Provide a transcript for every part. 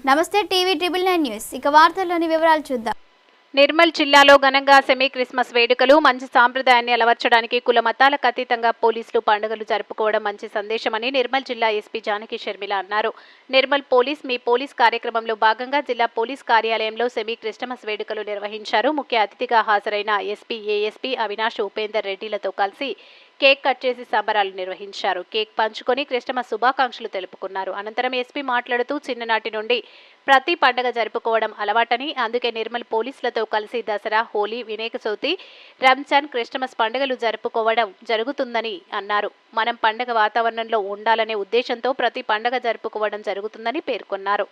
నమస్తే TV triple 9 news ఇక వార్తల్లోని వివరాలు చూద్దాం. నిర్మల్ జిల్లాలో ఘనంగా సెమీ క్రిస్మస్ వేడుకలు మంచి సాంప్రదాయాన్ని అలవర్చడానికి కుల మతాలకు అతీతంగా పోలీసులు పండుగలు జరుపుకోవడం మంచి సందేశమని నిర్మల్ జిల్లా ఎస్పీ జానకి షర్మిల అన్నారు. నిర్మల్ పోలీస్ మీ పోలీస్ కార్యక్రమంలో భాగంగా జిల్లా పోలీస్ కార్యాలయంలో సెమీ క్రిస్మస్ వేడుకలు నిర్వహించారు. ముఖ్య అతిథిగా హాజరైన ఎస్పీ ఏఎస్పీ అవినాష్ ఉపేందర్ రెడ్డిలతో కలిసి కేక్ కట్ చేసి సంబరాలు నిర్వహించారు. కేక్ పంచుకొని క్రిస్మస్ శుభాకాంక్షలు తెలుపుకున్నారు. అనంతరం ఎస్పీ మాట్లాడుతూ చిన్ననాటి నుండి ప్రతి పండుగ జరుపుకోవడం అలవాటని, అందుకే నిర్మల్ పోలీసులతో కలిసి దసరా, హోలీ, వినాయక చవితి, రంజాన్, క్రిస్మస్ పండుగలు జరుపుకోవడం జరుగుతుందని అన్నారు. మనం పండుగ వాతావరణంలో ఉండాలనే ఉద్దేశంతో ప్రతి పండుగ జరుపుకోవడం జరుగుతుందని పేర్కొన్నారు.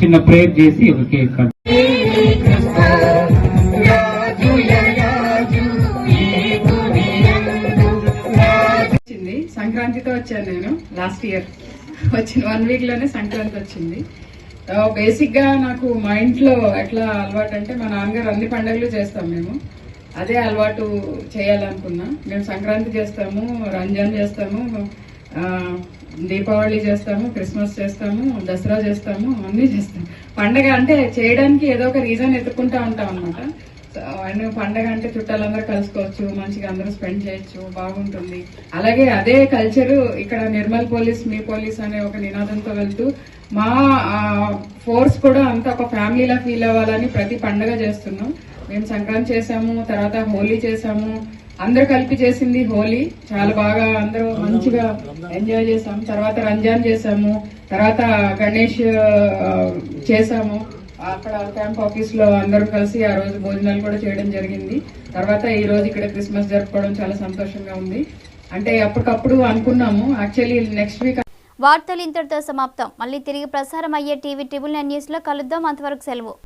చిన్న ప్రేయర్ చేసి ఒక కేక్ కట్. సంక్రాంతితో వచ్చాను నేను. లాస్ట్ ఇయర్ వచ్చిన 1 వీక్ లోనే సంక్రాంతి వచ్చింది. బేసిక్ గా నాకు మా ఇంట్లో ఎట్లా అలవాటు అంటే, మా నాన్నగారు అన్ని పండుగలు చేస్తాం మేము. అదే అలవాటు చేయాలనుకున్నా. మేము సంక్రాంతి చేస్తాము, రంజాన్ చేస్తాము, దీపావళి చేస్తాము, క్రిస్మస్ చేస్తాము, దసరా చేస్తాము, అన్ని చేస్తాము. పండగ అంటే చేయడానికి ఏదో ఒక రీజన్ ఎత్తుకుంటా ఉంటాం అనమాట. పండగ అంటే చుట్టాలందరూ కలుసుకోవచ్చు, మంచిగా అందరూ స్పెండ్ చేయొచ్చు, బాగుంటుంది. అలాగే అదే కల్చర్ ఇక్కడ నిర్మల్ పోలీస్ మీ పోలీస్ అనే ఒక నినాదంతో వెళ్తూ మా ఫోర్స్ కూడా అంతా ఒక ఫ్యామిలీలా ఫీల్ అవ్వాలని ప్రతి పండగ చేస్తున్నాం. మేము సంక్రాంతి చేసాము, తర్వాత హోలీ చేసాము, అందరూ కలిపి చేసింది హోలీ. చాలా బాగా అందరూ మంచిగా ఎంజాయ్ చేసాము. తర్వాత రంజాన్ చేసాము, తర్వాత గణేష్ చేసాము. అక్కడ క్యాంప్ ఆఫీస్ లో అందరూ కలిసి ఆ రోజు భోజనాలు కూడా చేయడం జరిగింది. తర్వాత ఈ రోజు ఇక్కడ క్రిస్మస్ జరుపుకోవడం చాలా సంతోషంగా ఉంది. అంటే అప్పటికప్పుడు అనుకున్నాము. Actually next week. వార్తలు ఇంతటితో సమాప్తం. మళ్ళీ తిరిగి ప్రసారం అయ్యే టీవీ ట్రిబుల్ 9 న్యూస్ లో కలుద్దాం. అంతవరకు సెలవు.